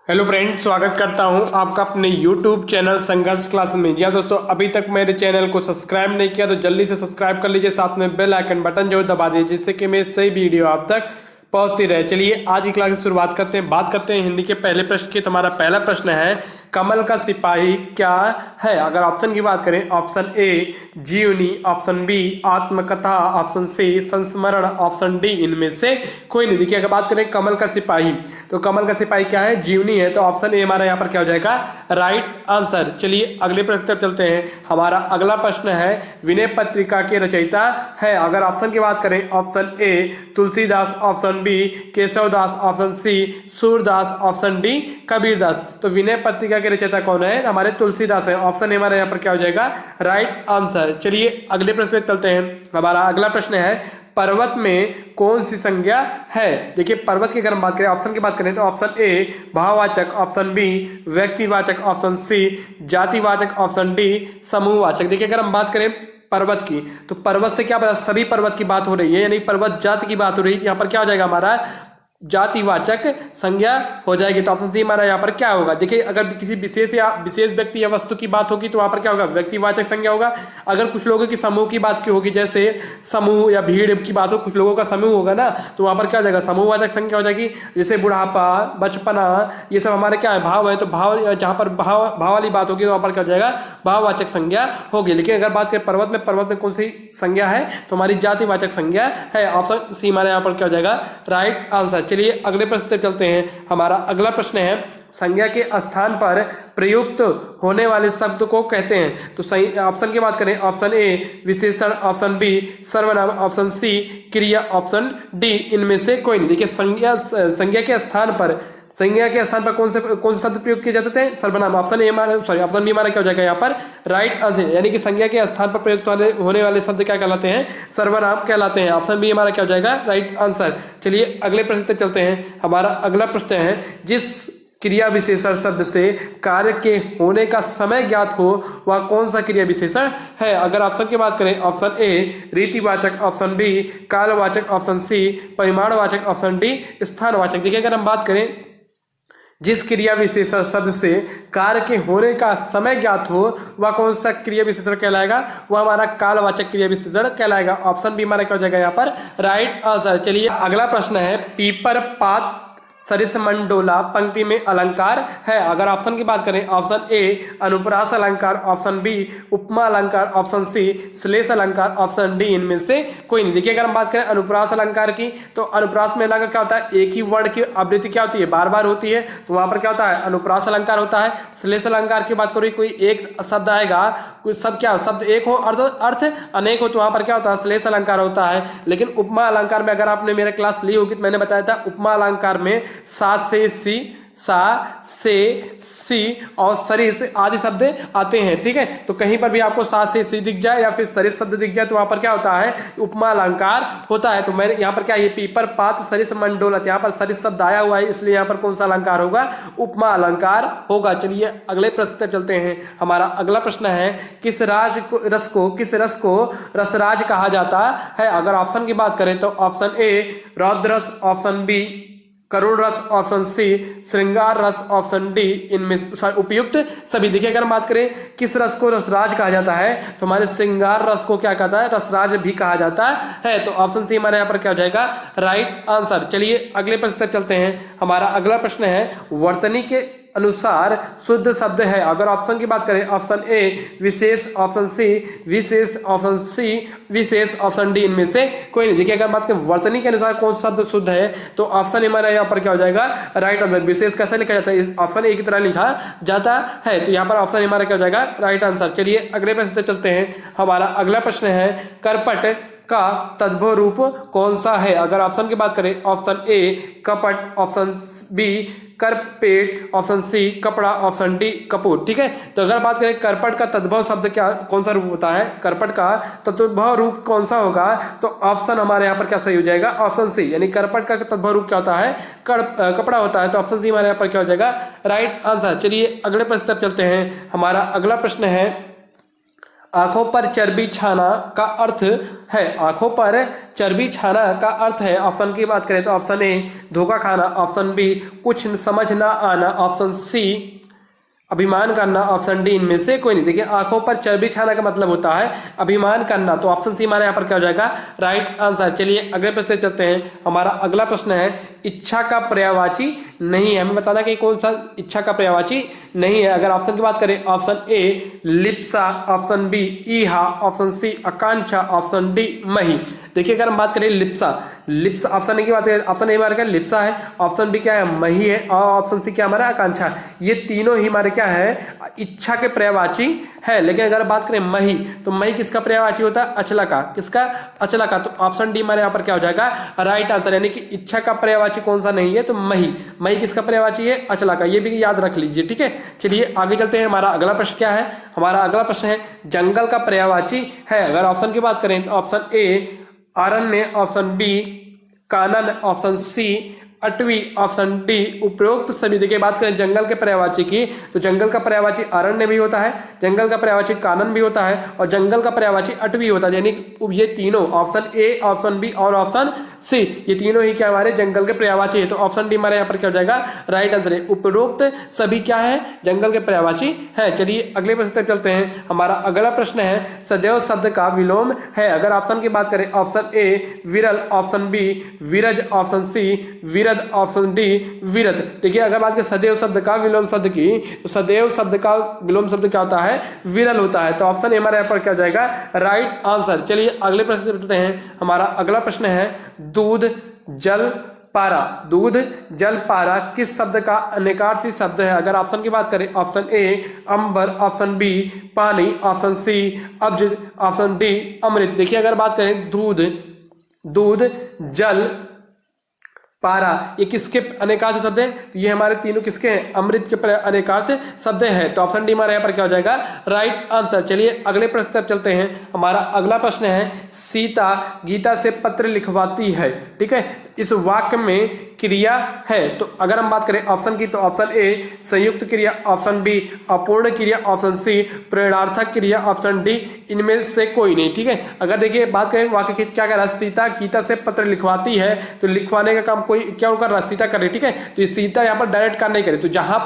Hello friends, स्वागत करता हूं आपका अपने यूट्यूब चैनल संघर्ष क्लास में। जी हाँ दोस्तों, अभी तक मेरे चैनल को सब्सक्राइब नहीं किया तो जल्दी से सब्सक्राइब कर लीजिए, साथ में बेल आइकन बटन जो दबा दीजिए जिससे कि मेरी सही वीडियो आप तक पहुंचती रहे। चलिए आज की क्लास की शुरुआत करते हैं। बात करते हैं हिंदी के पहले प्रश्न की। तुम्हारा पहला प्रश्न है, कमल का सिपाही क्या है? अगर ऑप्शन की बात करें, ऑप्शन ए जीवनी, ऑप्शन बी आत्मकथा, ऑप्शन सी संस्मरण, ऑप्शन डी इनमें से कोई नहीं। देखिए अगर बात करें कमल का सिपाही, तो कमल का सिपाही क्या है? जीवनी है। तो ऑप्शन ए हमारा यहाँ पर क्या हो जाएगा? Right answer. चलिए अगले प्रश्न की तरफ चलते हैं। हमारा अगला प्रश्न है, विनय पत्रिका के रचयिता है? अगर ऑप्शन की बात करें, option A Tulsidas, option B Keshavdas, option C Surdas, option D Kabirdas. तो विनय पत्रिका के रचयिता कौन है? हमारे तुलसीदास है। ऑप्शन ए हमारे यहाँ पर क्या हो जाएगा? Right answer. चलिए अगले प्रश्न पे चलते हैं। हमारा अगला प्रश्न है, पर्वत में कौन सी संज्ञा है? देखिए पर्वत की अगर हम बात करें, ऑप्शन की बात करें तो ऑप्शन ए भाववाचक, ऑप्शन बी व्यक्तिवाचक, ऑप्शन सी जातिवाचक, ऑप्शन डी समूहवाचक। देखिए अगर हम बात करें पर्वत की, तो पर्वत से क्या पता, सभी पर्वत की बात हो रही है, यानी पर्वत जाति की बात हो रही है। यहाँ पर क्या हो जाएगा? हमारा जातिवाचक संज्ञा हो जाएगी। तो ऑप्शन सी हमारा यहाँ पर क्या होगा? देखिए अगर किसी विशेष व्यक्ति या वस्तु की बात होगी तो वहां पर क्या होगा? व्यक्तिवाचक संज्ञा होगा। अगर कुछ लोगों की समूह की बात की होगी, जैसे समूह या भीड़ की बात हो, कुछ लोगों का समूह होगा ना, तो वहां पर क्या हो जाएगा? समूहवाचक संज्ञा हो जाएगी। जैसे बुढ़ापा, बचपना, ये सब हमारे क्या है? भाव है। तो भाव, जहां पर भाव वाली बात होगी तो वहां पर क्या हो जाएगा? भाववाचक संज्ञा होगी। लेकिन अगर बात करें पर्वत में कौन सी संज्ञा है? तो हमारी जातिवाचक संज्ञा है। ऑप्शन सी हमारे यहाँ पर क्या हो जाएगा? Right answer. चलिए अगले प्रश्न पे चलते हैं। हमारा अगला प्रश्न है, संज्ञा के स्थान पर प्रयुक्त होने वाले शब्द को कहते हैं? तो सही ऑप्शन की बात करें, ऑप्शन ए विशेषण, ऑप्शन बी सर्वनाम, ऑप्शन सी क्रिया, ऑप्शन डी इनमें से कोई नहीं। देखिए संज्ञा के स्थान पर कौन से शब्द प्रयोग किए जाते हैं? सर्वनाम। ऑप्शन बी हमारा क्या हो जाएगा यहाँ पर? Right answer. यानी कि संज्ञा के स्थान पर प्रयुक्त होने वाले शब्द क्या कहलाते हैं? सर्वनाम कहलाते हैं। ऑप्शन बी हमारा क्या हो जाएगा? Right answer. चलिए अगले प्रश्न तक चलते हैं। हमारा अगला प्रश्न है, जिस क्रिया विशेषण शब्द से कार्य के होने का समय ज्ञात हो वह कौन सा क्रिया विशेषण है? अगर ऑप्शन की बात करें, ऑप्शन ए रीतिवाचक, ऑप्शन बी कालवाचक, ऑप्शन सी परिमाणवाचक, ऑप्शन डी स्थानवाचक। देखिए अगर हम बात करें, जिस क्रिया विशेषण शब्द से कार्य के होने का समय ज्ञात हो वह कौन सा क्रिया विशेषण कहलाएगा? वह हमारा कालवाचक क्रिया विशेषण कहलाएगा। ऑप्शन बी हमारा क्या हो जाएगा यहाँ पर? Right answer. चलिए अगला प्रश्न है, पीपर पात सरिस मंडोला पंक्ति में अलंकार है? अगर ऑप्शन की बात करें, ऑप्शन ए अनुप्रास अलंकार, ऑप्शन बी उपमा अलंकार, ऑप्शन सी श्लेष अलंकार, ऑप्शन डी इनमें से कोई नहीं। देखिए अगर हम बात करें अनुप्रास अलंकार की, तो अनुप्रास में अलंकार क्या होता है? एक ही वर्ण की आवृत्ति क्या होती है? बार बार होती है, तो वहां पर क्या होता है? अनुप्रास अलंकार होता है। श्लेष अलंकार की बात करें, कोई एक शब्द आएगा, कोई शब्द क्या हो, शब्द एक हो अर्थ अनेक हो, तो वहां पर क्या होता है? श्लेष अलंकार होता है। लेकिन उपमा अलंकार में अगर आपने मेरे क्लास ली होगी तो मैंने बताया था, उपमा अलंकार में सा से सी और सरिस आदि शब्द आते हैं। ठीक है, तो कहीं पर भी आपको सा से सी दिख जाए या फिर सरिस शब्द दिख जाए तो वहां पर क्या होता है? उपमा अलंकार होता है। तो मैं यहाँ पर क्या है? पीपर पात सरिस मंडोलत, यहाँ पर सरिस शब्द आया हुआ है, इसलिए यहाँ पर कौन सा अलंकार होगा? उपमा अलंकार होगा। चलिए अगले प्रश्न तक चलते हैं। हमारा अगला प्रश्न है, किस रस को रसराज कहा जाता है? अगर ऑप्शन की बात करें तो ऑप्शन ए रौद्र रस, ऑप्शन बी करुण रस, ऑप्शन सी श्रृंगार रस, ऑप्शन डी इनमें उपयुक्त सभी। देखिए अगर हम बात करें किस रस को रसराज कहा जाता है, तो हमारे श्रृंगार रस को क्या कहता है? रसराज भी कहा जाता है। तो ऑप्शन सी हमारे यहाँ पर क्या हो जाएगा? Right answer. चलिए अगले प्रश्न तक चलते हैं। हमारा अगला प्रश्न है, वर्तनी के अनुसार शुद्ध शब्द है? अगर ऑप्शन की बात करें, ऑप्शन ए विशेष, ऑप्शन सी विशेष, ऑप्शन सी विशेष, ऑप्शन डी इनमें से कोई नहीं। देखिए अगर बात करें वर्तनी के अनुसार कौन शब्द शुद्ध है, तो ऑप्शन हमारा यहाँ पर क्या हो जाएगा? Right answer. विशेष कैसे लिखा जाता है? ऑप्शन ए की तरह लिखा जाता है, तो यहाँ पर ऑप्शन हमारा क्या हो जाएगा? Right answer. चलिए अगले प्रश्न तक चलते हैं। हमारा अगला प्रश्न है, करपट का तद्भव रूप कौन सा है? अगर ऑप्शन की बात करें, ऑप्शन ए कपट, ऑप्शन बी करपेट, ऑप्शन सी कपड़ा, ऑप्शन डी कपूर। ठीक है, तो अगर बात करें करपट का तद्भव शब्द क्या कौन सा रूप होता है? करपट का तद्भव रूप कौन सा होगा? तो ऑप्शन हमारे यहाँ पर क्या सही हो जाएगा? ऑप्शन सी, यानी करपट का तद्भव रूप क्या होता है? कपड़ा होता है। तो ऑप्शन सी हमारे यहाँ पर क्या हो जाएगा? Right answer. चलिए अगले प्रश्न तक चलते हैं। हमारा अगला प्रश्न है, आंखों पर चर्बी छाना का अर्थ है, आंखों पर चर्बी छाना का अर्थ है, ऑप्शन की बात करें तो ऑप्शन ए धोखा खाना, ऑप्शन बी कुछ समझ ना आना, ऑप्शन सी अभिमान करना, ऑप्शन डी इनमें से कोई नहीं। देखिए आंखों पर चर्बी छाना का मतलब होता है अभिमान करना, तो ऑप्शन सी हमारे यहाँ पर क्या हो जाएगा राइट आंसर। चलिए अगले प्रश्न पे चलते हैं। हमारा अगला प्रश्न है इच्छा का पर्यायवाची नहीं है, हमें बताना कि कौन सा इच्छा का पर्यायवाची नहीं है। अगर ऑप्शन की बात करें ऑप्शन ए लिप्सा, ऑप्शन बी ईहा, ऑप्शन सी आकांक्षा, ऑप्शन डी मही। देखिए अगर हम बात करें लिप्सा, लिप्सा ऑप्शन ए की बात करें, ऑप्शन ए हमारा क्या लिप्सा है, ऑप्शन बी क्या है मही है, और ऑप्शन सी क्या हमारा आकांक्षा। ये तीनों ही हमारे क्या है इच्छा के पर्यायवाची है। लेकिन अगर बात करें मही, तो मही किसका पर्यायवाची होता है अचला का, किसका अचला का, तो ऑप्शन डी हमारे यहाँ पर क्या हो जाएगा राइट आंसर। यानी कि इच्छा का पर्यायवाची कौन सा नहीं है, तो मही, मही किसका पर्यायवाची है अचला का, ये भी याद रख लीजिए, ठीक है। चलिए आगे चलते हैं। हमारा अगला प्रश्न क्या है, हमारा अगला प्रश्न है जंगल का पर्यायवाची है। अगर ऑप्शन की बात करें तो ऑप्शन ए अरण्य, ऑप्शन बी कानन, ऑप्शन सी अटवी, ऑप्शन डी उपरोक्त सभी। देखिए बात करें जंगल के पर्यायवाची की, तो जंगल का पर्यायवाची अरण्य भी होता है, जंगल का पर्यायवाची कानन भी होता है, और जंगल का पर्यायवाची अटवी होता है। यानी ये तीनों ऑप्शन ए, ऑप्शन बी और ऑप्शन सी, ये तीनों ही क्या हमारे जंगल के पर्यायवाची है। तो ऑप्शन डी हमारे यहाँ पर क्या हो जाएगा राइट आंसर है, उपरोक्त सभी क्या है जंगल के पर्यायवाची है। चलिए अगले प्रश्न तक चलते हैं। हमारा अगला प्रश्न है सदैव शब्द का विलोम है। अगर ऑप्शन की बात करें ऑप्शन ए विरल, ऑप्शन बी विरज, ऑप्शन सी विरद, ऑप्शन डी विरत। देखिए अगर बात करें सदैव शब्द का विलोम शब्द की, तो सदैव शब्द का विलोम शब्द क्या होता है विरल होता है। तो ऑप्शन ए हमारे यहाँ पर क्या हो जाएगा राइट आंसर। चलिए अगले प्रश्न पे चलते हैं। हमारा अगला प्रश्न है दूध जल पारा, दूध जल पारा किस शब्द का अनेकार्थी शब्द है। अगर ऑप्शन की बात करें ऑप्शन ए अंबर, ऑप्शन बी पानी, ऑप्शन सी अब्ज, ऑप्शन डी अमृत। देखिए अगर बात करें दूध जल पारा ये किसके अनेकार्थ शब्द है, तो ये हमारे तीनों किसके हैं अमृत के अनेकार्थ शब्द है। तो ऑप्शन डी हमारे यहाँ पर क्या हो जाएगा राइट आंसर। चलिए अगले प्रश्न पर चलते हैं। हमारा अगला प्रश्न है सीता गीता से पत्र लिखवाती है, ठीक है, इस वाक्य में क्रिया है। तो अगर हम बात करें ऑप्शन की, तो ऑप्शन ए संयुक्त क्रिया, ऑप्शन बी अपूर्ण क्रिया, ऑप्शन सी प्रेरणार्थक क्रिया, ऑप्शन डी इनमें से कोई नहीं, ठीक है। अगर देखिए बात करें वाक्य की क्या कह रहा है सीता गीता से पत्र लिखवाती है, तो लिखवाने का काम कोई क्या कर रहा है सीता कर रही, ठीक है। तो ये सीता यहाँ पर डायरेक्ट काम नहीं करे, तो जहां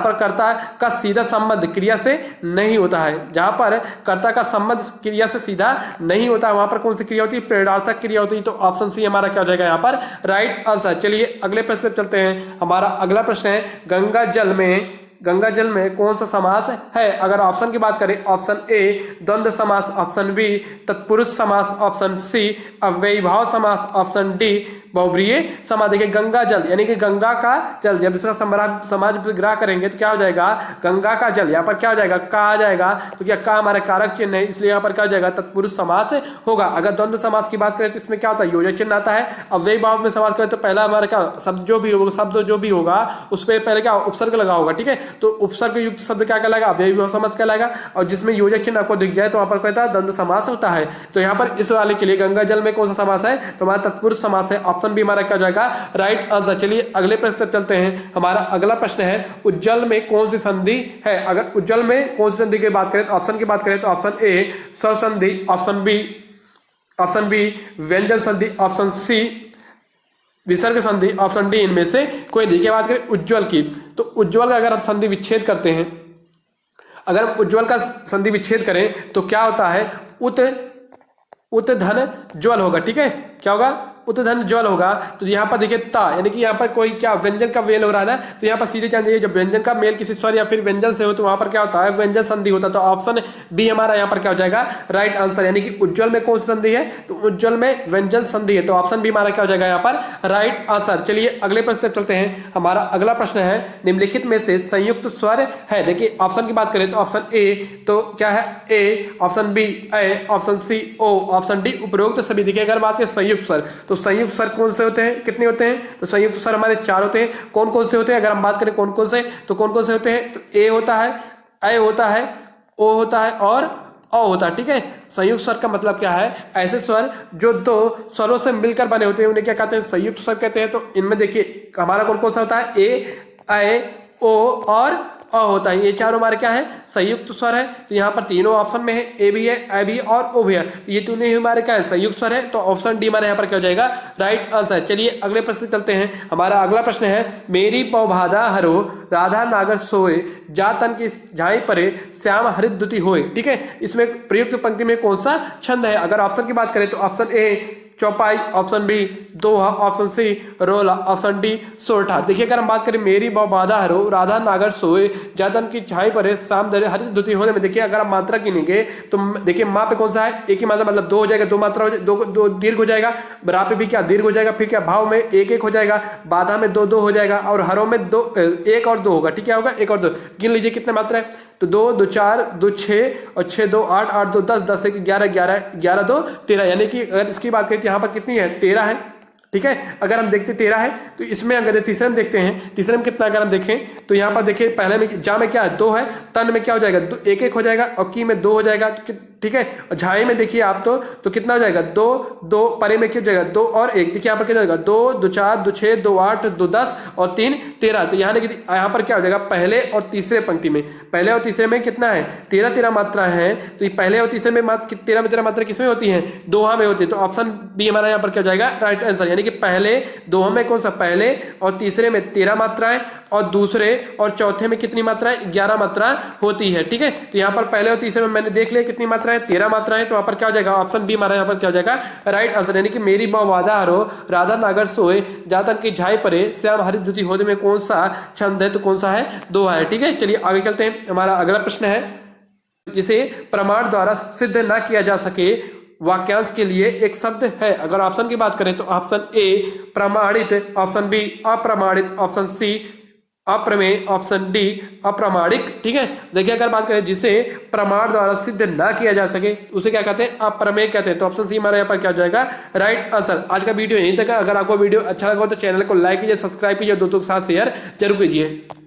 पर कर्ता का सीधा संबंध क्रिया से नहीं होता है, जहां पर कर्ता का संबंध क्रिया से सीधा नहीं होता है, वहां पर कौन सी क्रिया होती है प्रेरणार्थक क्रिया होती है। तो ऑप्शन सी हमारा क्या हो जाएगा यहाँ पर राइट आंसर। चलिए अगले प्रश्न पे चलते हैं। हमारा अगला प्रश्न है गंगा जल में कौन सा समास है। अगर ऑप्शन की बात करें ऑप्शन ए द्वंद्व समास, ऑप्शन बी तत्पुरुष समास, ऑप्शन सी अव्ययीभाव समास, ऑप्शन डी बहुब्रीहि समास। देखिए गंगा जल यानी कि गंगा का जल, जब इसका समाज विग्रह करेंगे तो क्या हो जाएगा गंगा का जल, यहाँ पर क्या हो जाएगा का आ जाएगा, तो क्या का हमारे कारक चिन्ह है, इसलिए यहाँ पर क्या हो जाएगा तत्पुरुष समास होगा। अगर द्वंद्व समास की बात करें तो इसमें क्या होता है योजक चिन्ह आता है। अव्ययीभाव में समास करें तो पहला हमारा क्या शब्द जो भी होगा उस पर पहले क्या उपसर्ग लगा होगा, ठीक है। तो उपसर्ग युक्त शब्द क्या कहलाएगा अव्ययीभाव समास कहलाएगा, और जिसमें योजक चिन्ह आपको दिख जाए तो वहां पर कहता है द्वंद्व समास होता है। तो यहाँ पर इस वाले के लिए गंगा जल में कौन सा समास है, तो हमारा तत्पुरुष समास है, ऑप्शन बी हमारा क्या हो जाएगा राइट आंसर। चलिए अगले प्रश्न तक चलते हैं। हमारा अगला प्रश्न है उज्जवल में कौन सी संधि है। अगर उज्जवल में कौन सी संधि की बात करें तो ऑप्शन की बात करें तो ऑप्शन ए स्वर संधि, ऑप्शन बी व्यंजन संधि, ऑप्शन सी विसर्ग संधि, ऑप्शन डी इनमें से कोई नहीं। की बात करें उज्जवल की, तो उज्जवल का अगर हम संधि विच्छेद करते हैं, अगर हम उज्जवल का संधि विच्छेद करें तो क्या होता है उत धन ज्वल होगा, ठीक है। क्या होगा उत धन ज्वल होगा। तो यहाँ पर देखिए ता यानी कि यहाँ पर कोई क्या व्यंजन का मेल हो रहा है ना, तो यहाँ पर सीधे जान जाइए जब व्यंजन का मेल किसी स्वर या फिर व्यंजन से हो तो वहां पर क्या होता है व्यंजन संधि होता है। तो ऑप्शन बी हमारा यहाँ पर क्या हो जाएगा राइट आंसर। यानी कि उज्जवल में कौन सी संधि है, तो उज्जवल में व्यंजन संधि है, तो ऑप्शन बी हमारा क्या हो जाएगा यहाँ पर राइट आंसर। चलिए अगले प्रश्न चलते हैं। हमारा अगला प्रश्न है निम्नलिखित में से संयुक्त स्वर है। देखिए ऑप्शन की बात करें तो ऑप्शन ए तो क्या है ए, ऑप्शन बी ए, ऑप्शन सी ओ, ऑप्शन डी उपरोक्त सभी। देखिए अगर बात करें संयुक्त स्वर, तो संयुक्त स्वर कौन से होते हैं, कितने होते हैं, तो संयुक्त स्वर हमारे 4 होते हैं। कौन कौन से होते हैं, अगर हम बात करें कौन कौन से, तो कौन कौन से होते हैं, तो ए होता है, ए होता है, ओ होता है और अ होता है, ठीक है। संयुक्त स्वर का मतलब क्या है, ऐसे स्वर जो दो स्वरों से मिलकर बने होते हैं उन्हें क्या कहते हैं संयुक्त स्वर कहते हैं। तो इनमें देखिए हमारा कौन कौन सा होता है ए, ओ और अ होता है। ये चारों हमारे क्या है, संयुक्त स्वर है। तो यहाँ पर तीनों ऑप्शन में है, ए भी है, ए भी और ओ भी है। ये तीनों ही हमारे क्या है, संयुक्त स्वर है। तो ऑप्शन डी हमारे यहाँ पर क्या हो जाएगा, राइट आंसर। चलिए अगले प्रश्न चलते हैं। हमारा अगला प्रश्न है, मेरी पौभादा हरो राधा नागर सोए जा तन की झाई परे श्याम हरित दुति होए। ठीक है, इसमें प्रयुक्त पंक्ति में कौन सा छंद है? अगर ऑप्शन की बात करें तो ऑप्शन ए चौपाई, ऑप्शन बी दोहा, ऑप्शन सी रोला, ऑप्शन डी सोरठा। देखिए अगर हम बात करें, मेरी बाधा हरो राधा नागर सोए जातन की छाई पर शाम दरे हरित दुति होने में, देखिए अगर आप मात्रा गिनेंगे तो देखिए माँ पे कौन सा है, एक ही मात्रा, मतलब दो हो जाएगा, दो मात्रा हो जाएगा, दो दीर्घ हो जाएगा। रा पे भी क्या दीर्घ हो जाएगा, फिर क्या भाव में एक एक हो जाएगा, बाधा में दो दो हो जाएगा, और हरों में दो एक और दो होगा। ठीक, क्या होगा, एक और दो। गिन लीजिए कितने मात्रा है, तो दो दो चार, दो छः, और छः दो आठ, आठ दो दस, दस एक ग्यारह, ग्यारह ग्यारह दो तेरह। यानी कि अगर इसकी बात करें तो यहाँ पर कितनी है, 13 है। ठीक है, अगर हम देखते 13 है तो इसमें अगर तीसरे में देखते हैं, तीसरे में कितना अगर हम देखें तो यहाँ पर देखिए पहले में जा में क्या है, 2 है, तन में क्या हो जाएगा, एक एक हो जाएगा, और की में 2 हो जाएगा। ठीक है, और झाई में देखिए आप तो कितना हो जाएगा, 2 2, परे में क्या हो जाएगा, 2 और 1। देखिए यहाँ पर क्या हो जाएगा, 2 2 4 2 6 2 8 2 10 और 3 13। तो यहाँ पर क्या हो जाएगा, पहले और तीसरे पंक्ति में, पहले और तीसरे में कितना है, 13 13 मात्रा है। तो ये पहले और तीसरे में 13 में 13 मात्रा किसमें होती है, दोहा में होती है। तो ऑप्शन बी हमारा यहाँ पर क्या हो जाएगा, राइट आंसर। यानी कि पहले दोहा में कौन सा, पहले और तीसरे में 13 मात्राएं, और दूसरे और चौथे में कितनी मात्राएं, 11 मात्रा होती है। ठीक है, तो यहाँ पर पहले और तीसरे में मैंने देख लिया कितनी मात्राएं, 13 मात्राएं। तो यहाँ पर क्या हो जाएगा, ऑप्शन बी हमारा यहाँ पर क्या हो जाएगा, राइट आंसर। यानी कि मेरी वादा हरो राधा नागर सोए जातन की झाई परे श्याम हरित दुति होने में कौन सा छंद है, तो कौन सा है, दोहा है। ठीक है, चलिए आगे चलते हैं। हमारा अगला प्रश्न है, जिसे प्रमाण द्वारा सिद्ध ना किया जा सके वाक्यांश के लिए एक शब्द है। अगर ऑप्शन की बात करें तो ऑप्शन ए प्रमाणित, ऑप्शन बी अप्रमाणित, ऑप्शन सी अप्रमेय, ऑप्शन डी अप्रामाणिक। ठीक है, देखिए अगर बात करें जिसे प्रमाण द्वारा सिद्ध ना किया जा सके उसे क्या कहते हैं, अप्रमेय कहते हैं। तो ऑप्शन सी हमारे यहाँ पर क्या हो जाएगा, राइट आंसर। आज का वीडियो यहीं तक है। अगर आपको वीडियो अच्छा लगा हो तो चैनल को लाइक कीजिए, सब्सक्राइब कीजिए, दोस्तों के साथ शेयर जरूर कीजिए।